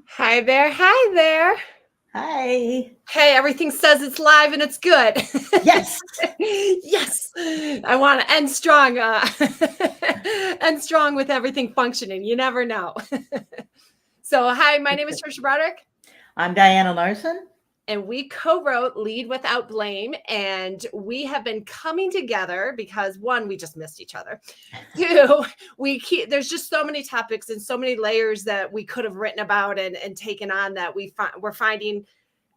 Hi there. Hi there. Hi. Hey, everything says it's live and it's good. Yes. Yes. I want to end strong. End strong with everything functioning. You never know. So, hi, my name is Tricia Broderick, I'm Diana Larsen. and we co-wrote Lead Without Blame, and we have been coming together because one, we just missed each other. Two, there's just so many topics and so many layers that we could have written about and taken on that we're finding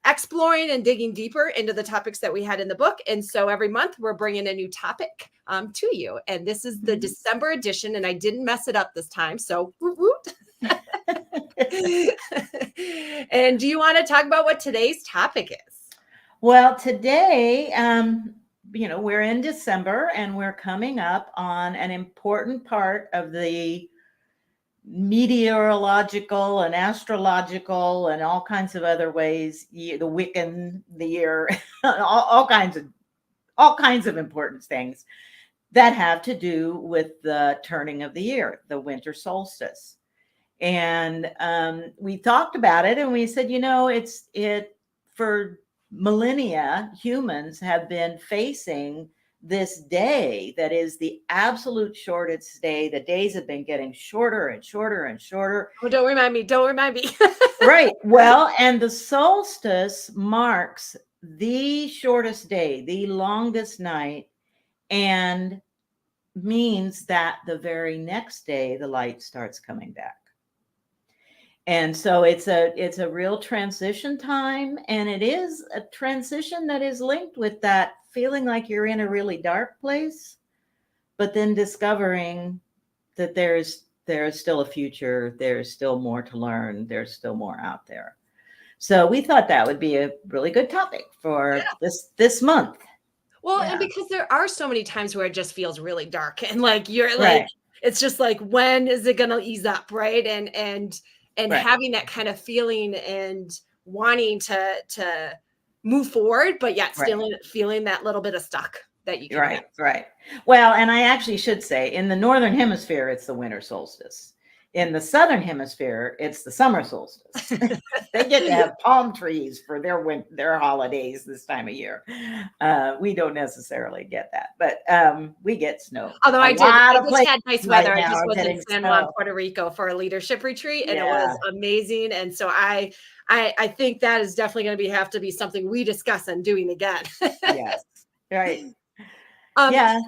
exploring and digging deeper into the topics that we had in the book. And so every month we're bringing a new topic to you. And this is the December edition, and I didn't mess it up this time. So, woot woot. And do you want to talk about what today's topic is? Well, today, we're in December and we're coming up on an important part of the meteorological and astrological and all kinds of other ways, the Wiccan, the year, all kinds of important things that have to do with the turning of the year, the winter solstice. And we talked about it and we said, it for millennia, humans have been facing this day that is the absolute shortest day. The days have been getting shorter and shorter and shorter. Oh, don't remind me. Don't remind me. Right. Well, and the solstice marks the shortest day, the longest night, and means that the very next day the light starts coming back. And so it's a real transition time, and it is a transition that is linked with that feeling like you're in a really dark place, but then discovering that there's still a future, there's still more to learn, there's still more out there. So we thought that would be a really good topic for this month. Well, and because there are so many times where it just feels really dark and like you're like, Right. it's just like, when is it going to ease up? Right. And Right. having that kind of feeling and wanting to move forward, but yet still feeling that little bit of stuck that you can have. Right. Well, and I actually should say in the Northern Hemisphere, it's the winter solstice. In the Southern Hemisphere, it's the summer solstice. They get to have palm trees for their holidays this time of year. We don't necessarily get that, but we get snow. Although I just had nice weather. I just was in San Juan, Puerto Rico for a leadership retreat, and it was amazing. And so I think that is definitely going to have to be something we discuss and doing again. Yes. Right.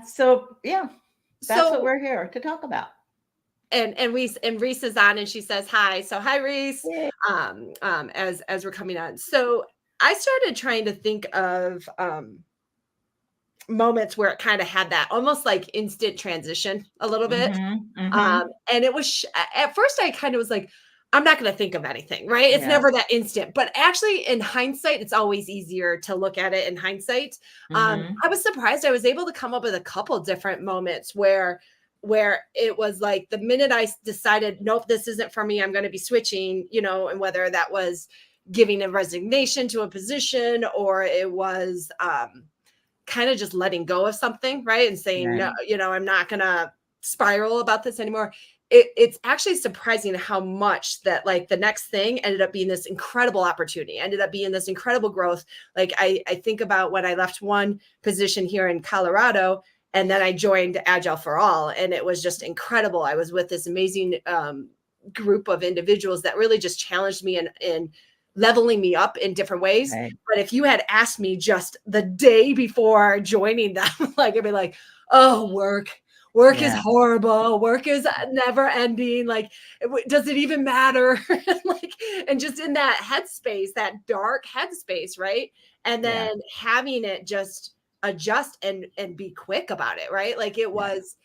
So that's what we're here to talk about. And Reese is on, and she says hi. So hi, Reese. As we're coming on, so I started trying to think of moments where it kind of had that almost like instant transition a little bit. And it was at first I kind of was like, I'm not going to think of anything, right? It's never that instant, but actually in hindsight, it's always easier to look at it in hindsight. I was surprised I was able to come up with a couple different moments where it was like the minute I decided, nope, this isn't for me, I'm going to be switching, and whether that was giving a resignation to a position or it was kind of just letting go of something, right? And saying, no, I'm not going to spiral about this anymore. It's actually surprising how much that like the next thing ended up being this incredible opportunity, ended up being this incredible growth. Like I think about when I left one position here in Colorado, and then I joined Agile for All, and it was just incredible. I was with this amazing group of individuals that really just challenged me in leveling me up in different ways. Right. But if you had asked me just the day before joining them, like I'd be like, oh, work is horrible. Work is never ending. Like, does it even matter? Like, and just in that headspace, that dark headspace, right? And then having it just adjust and be quick about it, right? Like it was,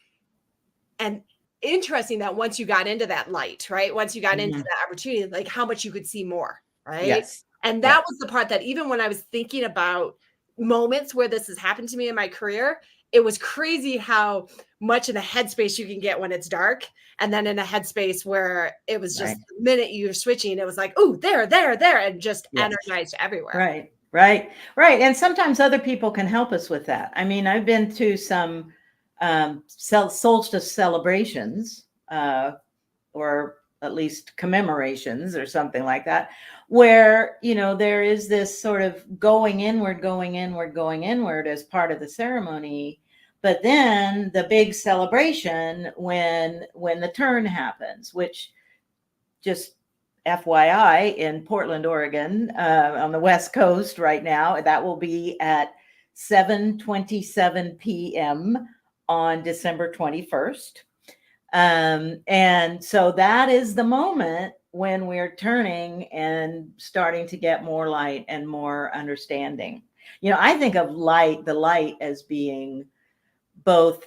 and interesting that once you got into that light, right? Once you got into that opportunity, like how much you could see more, right? Yes. And that was the part that even when I was thinking about moments where this has happened to me in my career, it was crazy how much in a headspace you can get when it's dark. And then in a headspace where it was just the minute you're switching, it was like, oh, there, and just energized everywhere. Right. And sometimes other people can help us with that. I mean, I've been to some solstice celebrations or at least commemorations or something like that, where, there is this sort of going inward as part of the ceremony. But then the big celebration when the turn happens, which, just FYI, in Portland, Oregon, on the West Coast right now, that will be at 7:27 p.m. on December 21st. And so that is the moment when we're turning and starting to get more light and more understanding. I think of the light as being both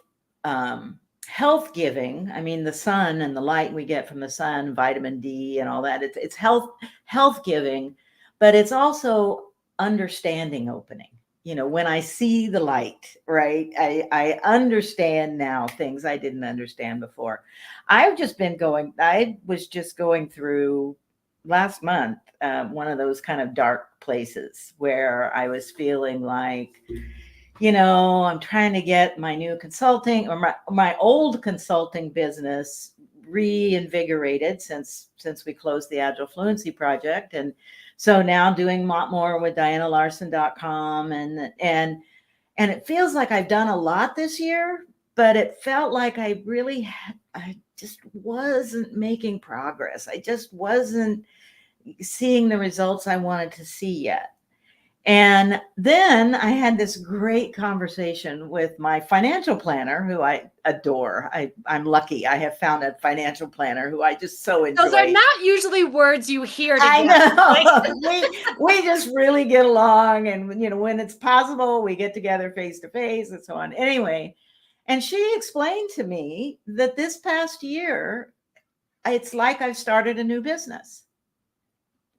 health giving. I mean, the sun and the light we get from the sun, vitamin D and all that, it's health giving, but it's also understanding opening. When I see the light, right, I understand now things I didn't understand before. I was just going through last month, one of those kind of dark places where I was feeling like, I'm trying to get my new consulting or my old consulting business reinvigorated since we closed the Agile Fluency project. And so now doing a lot more with DianaLarsen.com, and it feels like I've done a lot this year, but it felt like I just wasn't making progress. I just wasn't seeing the results I wanted to see yet. And then I had this great conversation with my financial planner, who I adore. I'm lucky. I have found a financial planner who I just so enjoy. Those are not usually words you hear together. I know. we just really get along. And, when it's possible, we get together face to face and so on. Anyway, and she explained to me that this past year, it's like I've started a new business,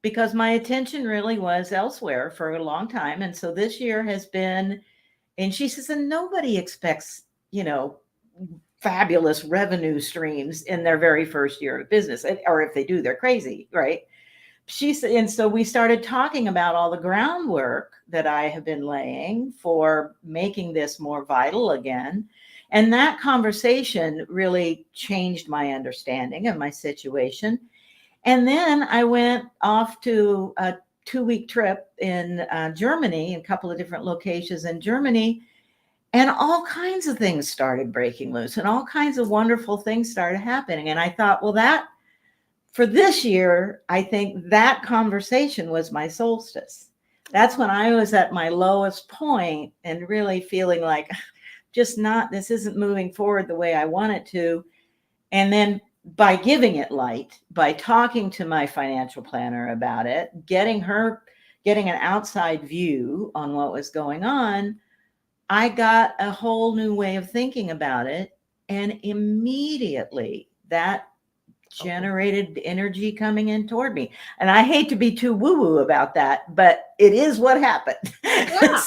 because my attention really was elsewhere for a long time. And so this year has been, and she says, and nobody expects, fabulous revenue streams in their very first year of business. Or if they do, they're crazy, right? She said, and so we started talking about all the groundwork that I have been laying for making this more vital again. And that conversation really changed my understanding of my situation. And then I went off to a 2-week trip in Germany, a couple of different locations in Germany, and all kinds of things started breaking loose and all kinds of wonderful things started happening. And I thought, well, for this year, I think that conversation was my solstice. That's when I was at my lowest point and really feeling like this isn't moving forward the way I want it to. And then by giving it light, by talking to my financial planner about it, getting an outside view on what was going on, I got a whole new way of thinking about it. And immediately that generated energy coming in toward me. And I hate to be too woo-woo about that, but it is what happened. Yeah.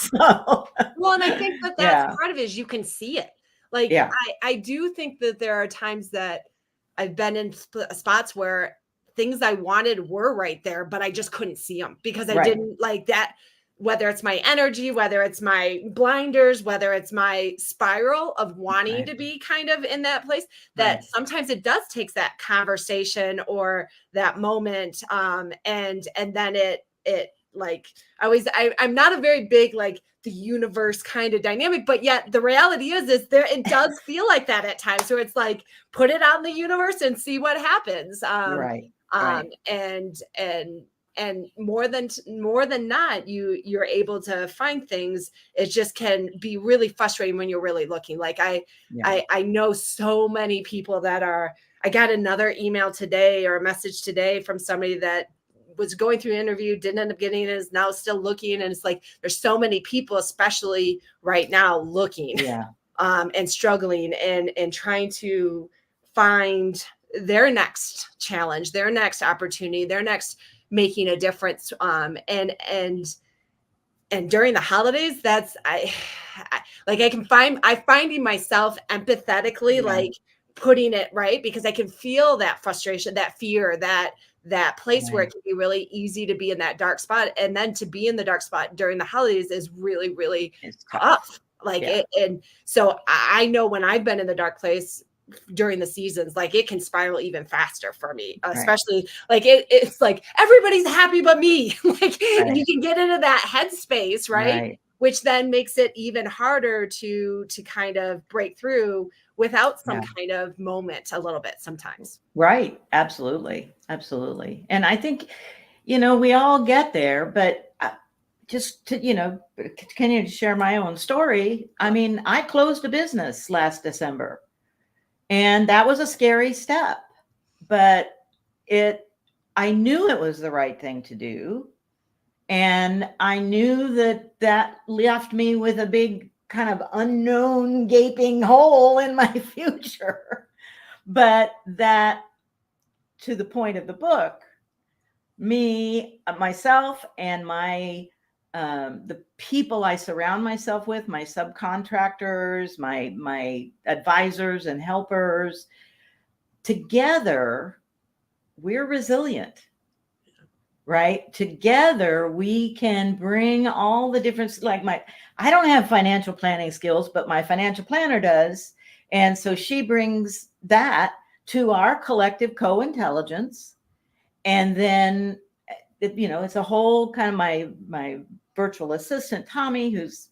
Well, and I think that's part of it, is you can see it. Like, I do think that there are times that I've been in spots where things I wanted were right there, but I just couldn't see them because I didn't like that, whether it's my energy, whether it's my blinders, whether it's my spiral of wanting to be kind of in that place, that sometimes it does take that conversation or that moment. And then it like, I'm not a very big, like, the universe kind of dynamic, but yet the reality is there, it does feel like that at times, where it's like, put it out in the universe and see what happens. And more than not, you're able to find things. It just can be really frustrating when you're really looking. Like I know so many people that I got another email today or a message today from somebody that was going through an interview, didn't end up getting it, is now still looking. And it's like, there's so many people, especially right now, looking and struggling and trying to find their next challenge, their next opportunity, their next making a difference. And during the holidays, that's I'm finding myself empathetically like putting it right, because I can feel that frustration, that fear, that place where it can be really easy to be in that dark spot. And then to be in the dark spot during the holidays is really, really tough. And so I know when I've been in the dark place, during the seasons, like it can spiral even faster for me, especially like it's like everybody's happy but me. Like and you can get into that headspace, right? Which then makes it even harder to kind of break through without some kind of moment a little bit sometimes. Right. Absolutely. Absolutely. And I think, we all get there, but just to, continue to share my own story. I mean, I closed a business last December, and that was a scary step, but I knew it was the right thing to do. And I knew that left me with a big kind of unknown gaping hole in my future. But that, to the point of the book, myself and the people I surround myself with, my subcontractors, my advisors and helpers, together, we're resilient, right? Together, we can bring all the different, I don't have financial planning skills, but my financial planner does. And so she brings that to our collective co-intelligence. And then, it's a whole kind of my virtual assistant, Tommy, who's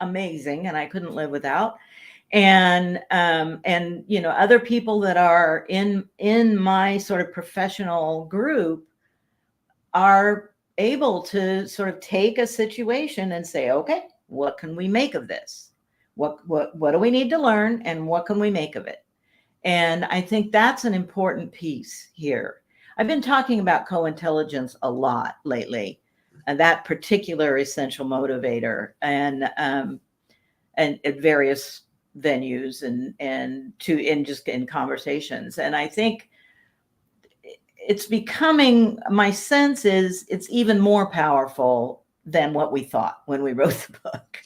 amazing and I couldn't live without. And other people that are in my sort of professional group are able to sort of take a situation and say, okay, what can we make of this? What do we need to learn, and what can we make of it? And I think that's an important piece here. I've been talking about co-intelligence a lot lately, and that particular essential motivator, and at various venues and just in conversations. And I think it's becoming, my sense is it's even more powerful than what we thought when we wrote the book.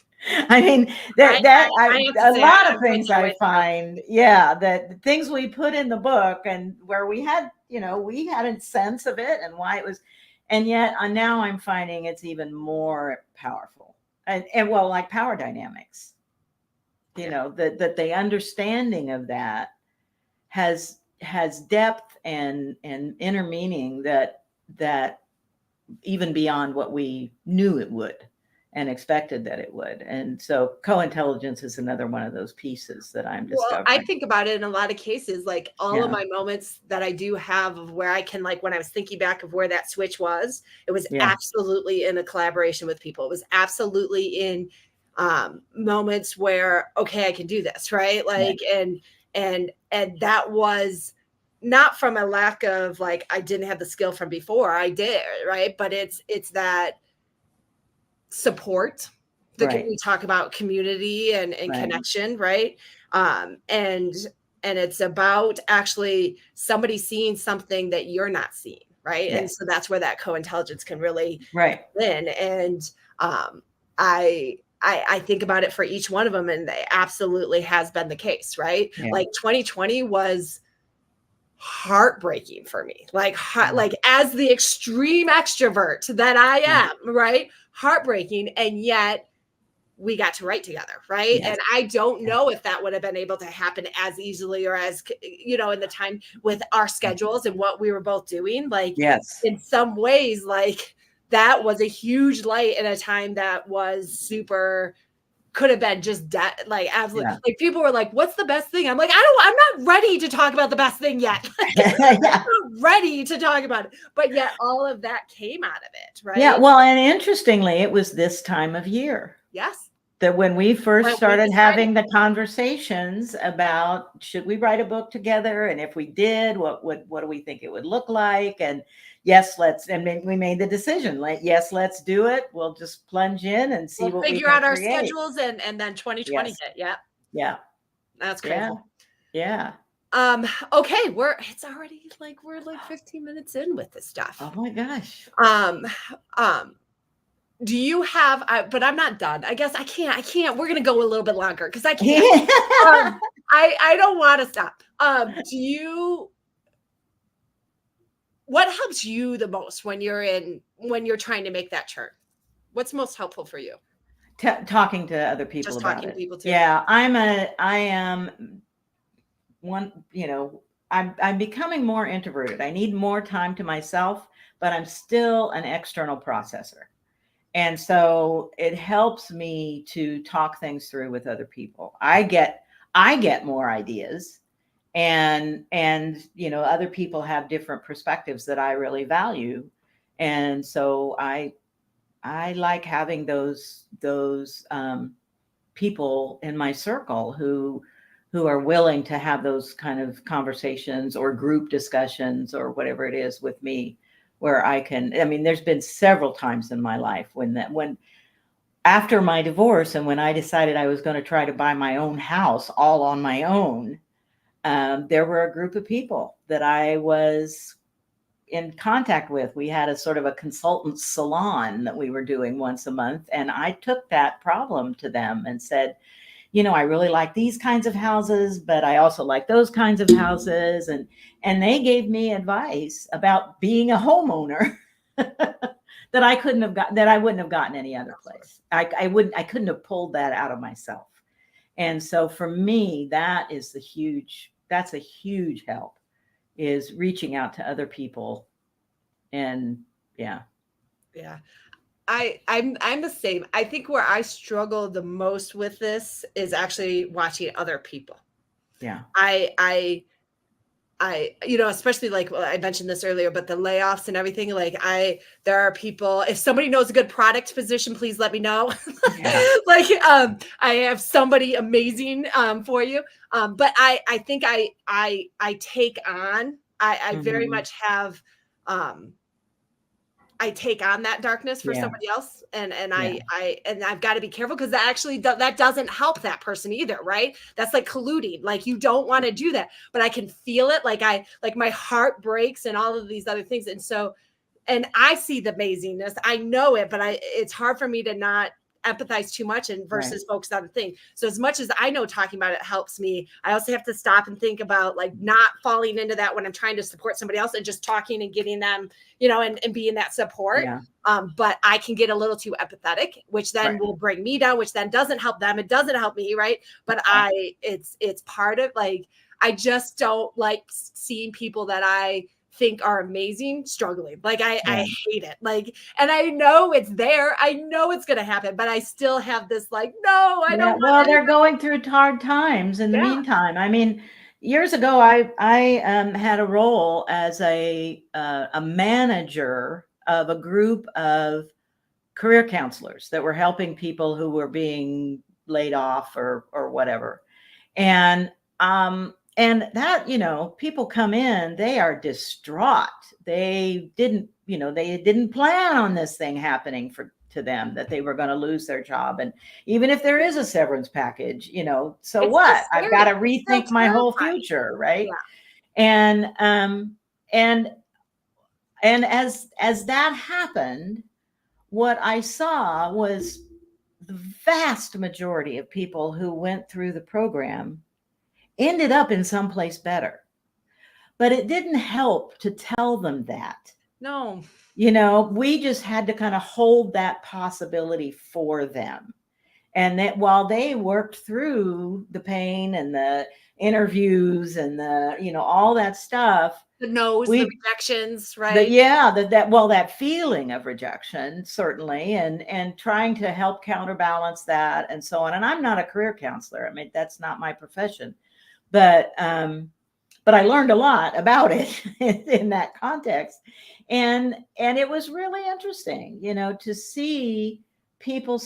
I mean, a lot of things I find, that things we put in the book and where we had a sense of it and why it was, and yet now I'm finding it's even more powerful. And well, like power dynamics, that the understanding of that has depth and inner meaning that even beyond what we knew it would and expected that it would. And so co-intelligence is another one of those pieces that I'm discovering. Well, I think about it in a lot of cases, like all of my moments that I do have of where I can, like when I was thinking back of where that switch was, it was absolutely in a collaboration with people. It was absolutely in moments where, okay, I can do this, right? Like, and that was not from a lack of like, I didn't have the skill from before, I did, right? But it's that support that we talk about, community and connection, right? And it's about actually somebody seeing something that you're not seeing, right? And so that's where that co-intelligence can really win. And I think about it for each one of them, and it absolutely has been the case, right? Like 2020 was heartbreaking for me, like as the extreme extrovert that I am, right? Heartbreaking. And yet we got to write together, right? And I don't know if that would have been able to happen as easily or as, in the time with our schedules and what we were both doing. Like, in some ways, like that was a huge light in a time that was super, could have been just like absolutely. Like people were like, what's the best thing? I'm like, I'm not ready to talk about the best thing yet. I'm not ready to talk about it. But yet all of that came out of it, right? Yeah. Well, and interestingly, it was this time of year. Yes. That when we first started having the conversations about, should we write a book together? And if we did, what do we think it would look like? And and we made the decision, like, let's do it. We'll just plunge in and see what we figure out our schedules, and then 2020 hit. Yeah. That's crazy. Yeah. Okay, it's already like we're like 15 minutes in with this stuff. Oh my gosh. Do you have, but I'm not done. I guess I can't. We're going to go a little bit longer because I can't. I don't want to stop. What helps you the most when you're trying to make that turn? What's most helpful for you? Talking to other people Just about talking it. to people too. Yeah, I am I'm becoming more introverted. I need more time to myself, but I'm still an external processor. And so it helps me to talk things through with other people. I get more ideas, and other people have different perspectives that I really value. And so I like having those people in my circle who are willing to have those kind of conversations or group discussions or whatever it is with me, where there's been several times in my life when after my divorce and when I decided I was going to try to buy my own house all on my own, there were a group of people that I was in contact with. We had a sort of a consultant salon that we were doing once a month. And I took that problem to them and said, I really like these kinds of houses, but I also like those kinds of houses. And they gave me advice about being a homeowner that I wouldn't have gotten any other place. I couldn't have pulled that out of myself. And so for me, that's a huge help, is reaching out to other people. And yeah. I'm the same. I think where I struggle the most with this is actually watching other people. Yeah. I especially like, well, I mentioned this earlier, but the layoffs and everything, there are people, if somebody knows a good product position, please let me know. Yeah. I have somebody amazing for you. But I think I take on, I very much have, I take on that darkness for somebody else. And I've got to be careful, because actually that doesn't help that person either. Right. That's like colluding. Like, you don't want to do that, but I can feel it. Like my heart breaks and all of these other things. And so, and I see the amazingness, I know it, but it's hard for me to not empathize too much and versus focus on the thing. So as much as I know talking about it helps me, I also have to stop and think about like not falling into that when I'm trying to support somebody else and just talking and getting them, and being that support. Yeah. But I can get a little too empathetic, which then will bring me down, which then doesn't help them. It doesn't help me. Right. But it's part of, like, I just don't like seeing people that I think are amazing struggling. Like I hate it. Like, and I know it's there. I know it's going to happen, but I still have this like, no, I don't. Well, they're going through hard times in the meantime. I mean, years ago, I had a role as a manager of a group of career counselors that were helping people who were being laid off or whatever. And that, people come in, they are distraught. They didn't plan on this thing happening to them, that they were going to lose their job. And even if there is a severance package, so it's what? I've got to rethink my whole future. Right. Yeah. And as that happened, what I saw was the vast majority of people who went through the program ended up in someplace better. But it didn't help to tell them that. No. We just had to kind of hold that possibility for them. And that while they worked through the pain and the interviews and the, all that stuff. The no's, the rejections, right? That feeling of rejection, certainly, and trying to help counterbalance that and so on. And I'm not a career counselor. I mean, that's not my profession. But I learned a lot about it in that context. And it was really interesting, to see people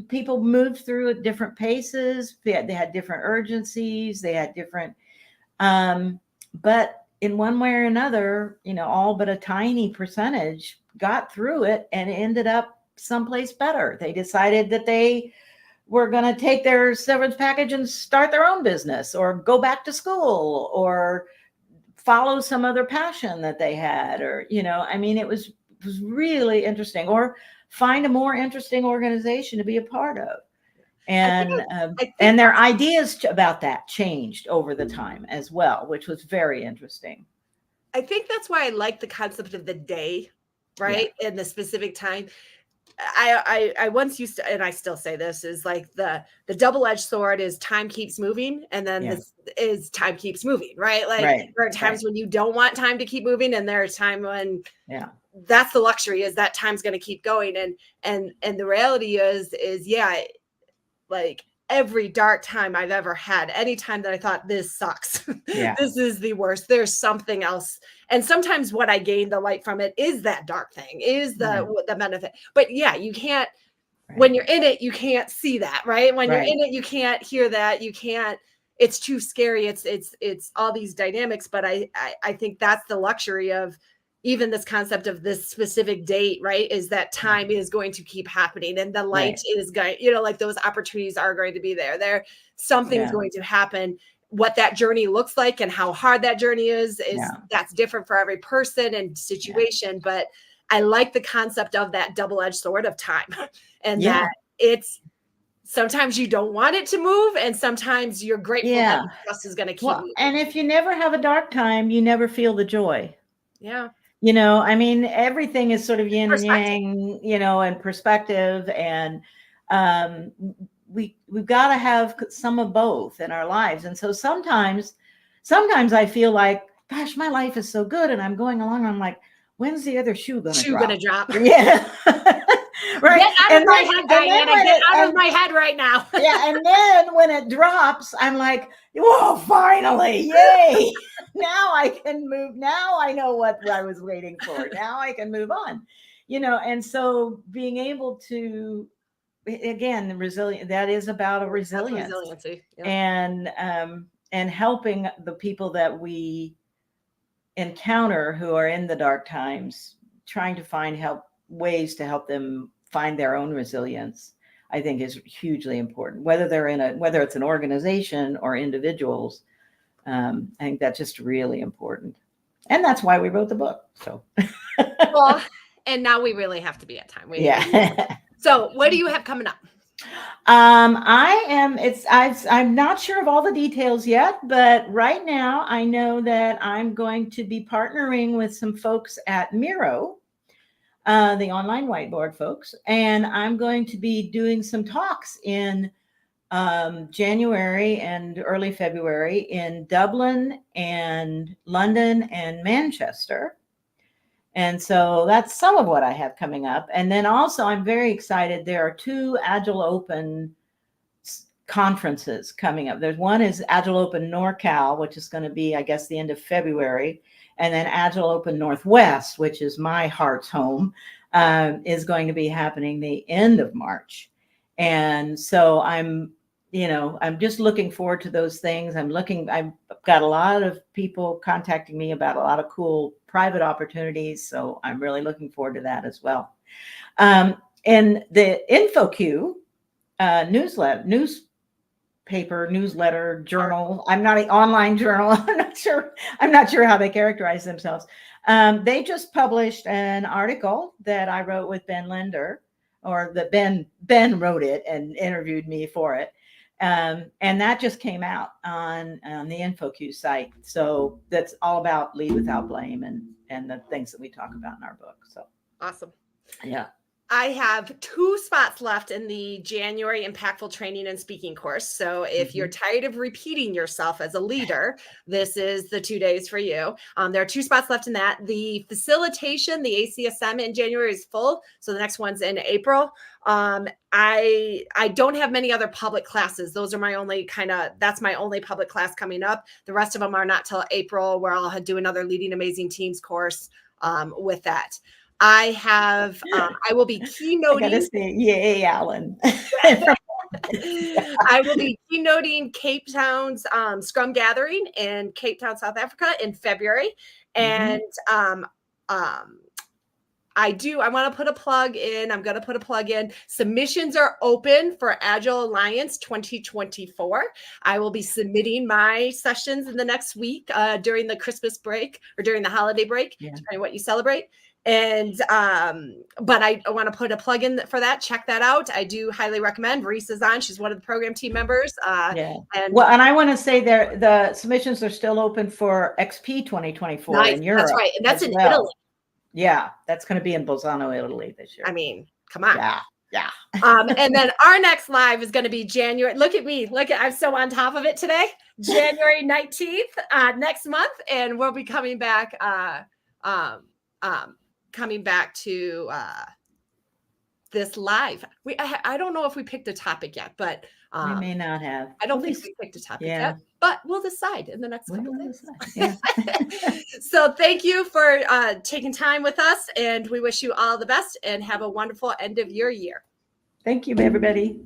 people moved through at different paces. They had different urgencies. They had different, but in one way or another, all but a tiny percentage got through it and ended up someplace better. They decided that they were going to take their severance package and start their own business, or go back to school, or follow some other passion that they had, or, it was really interesting, or find a more interesting organization to be a part of. And and their ideas about that changed over the time as well, which was very interesting. I think that's why I like the concept of the day, right? Yeah. And the specific time. I once used to, and I still say this, is like the double-edged sword is time keeps moving, and then this is time keeps moving, right? Like there are times when you don't want time to keep moving, and there's time when that's the luxury, is that time's going to keep going. And the reality is like every dark time I've ever had, any time that I thought this sucks, this is the worst, there's something else. And sometimes what I gain the light from it is that dark thing, is the benefit. But you can't, when you're in it, you can't see that, right? When you're in it, you can't hear that, you can't, it's too scary. It's all these dynamics. But I think that's the luxury of even this concept of this specific date, right? Is that time is going to keep happening, and the light is going, like those opportunities are going to be there. Something's going to happen. What that journey looks like and how hard that journey is that's different for every person and situation. But I like the concept of that double-edged sword of time, and that it's, sometimes you don't want it to move, and sometimes you're grateful that the trust is going to keep moving. And if you never have a dark time, you never feel the joy. I mean, everything is sort of yin and yang, and perspective. And we've got to have some of both in our lives. And so sometimes I feel like, gosh, my life is so good, and I'm going along. I'm like, when's the other shoe going to drop? Yeah. Right. Get out of my head, Diana. Get out of my head right now. And then when it drops, I'm like, whoa, finally, yay. Now I can move. Now I know what I was waiting for. Now I can move on, and so being able to, again, the resilient, that is about a resilience. Resiliency. And helping the people that we encounter who are in the dark times, trying to find ways to help them find their own resilience, I think is hugely important, whether it's an organization or individuals. I think that's just really important. And that's why we wrote the book. So, well, and now we really have to be at time. So what do you have coming up? I'm not sure of all the details yet, but right now I know that I'm going to be partnering with some folks at Miro, the online whiteboard folks, and I'm going to be doing some talks in January and early February in Dublin and London and Manchester. And so that's some of what I have coming up. And then also I'm very excited. There are 2 Agile Open conferences coming up. There's one is Agile Open NorCal, which is going to be, I guess, the end of February. And then Agile Open Northwest, which is my heart's home, is going to be happening the end of March. And so I'm just looking forward to those things. I've got a lot of people contacting me about a lot of cool private opportunities. So I'm really looking forward to that as well. And the InfoQ newsletter, journal. I'm not an online journal. I'm not sure how they characterize themselves. They just published an article that I wrote with Ben Linder, or that Ben wrote it and interviewed me for it. And that just came out on the InfoQ site. So that's all about lead without blame and the things that we talk about in our book. So awesome. Yeah. I have 2 spots left in the January Impactful Training and Speaking course. So if you're tired of repeating yourself as a leader, this is the 2 days for you. There are 2 spots left in that. The facilitation, the ACSM in January is full. So the next one's in April. I don't have many other public classes. Those are my only that's my only public class coming up. The rest of them are not till April, where I'll do another Leading Amazing Teams course with that. I will be keynoting. Yay, Alan. I will be keynoting Cape Town's Scrum Gathering in Cape Town, South Africa in February. And I want to put a plug in. I'm going to put a plug in. Submissions are open for Agile Alliance 2024. I will be submitting my sessions in the next week during the Christmas break or during the holiday break, depending on what you celebrate. And, but I want to put a plug in for that. Check that out. I do highly recommend. Reese is on. She's one of the program team members. And I want to say the submissions are still open for XP 2024 in Europe. That's right. And that's in Italy. Yeah. That's going to be in Bolzano, Italy this year. I mean, Come on. Yeah. And then our next live is going to be January. Look at me. I'm so on top of it today. January 19th next month. And we'll be coming back, to this live. I don't know if we picked a topic yet, but we may not have. I don't think we picked a topic yet, but we'll decide in the next couple of days. Yeah. So thank you for taking time with us, and we wish you all the best and have a wonderful end of your year. Thank you, everybody.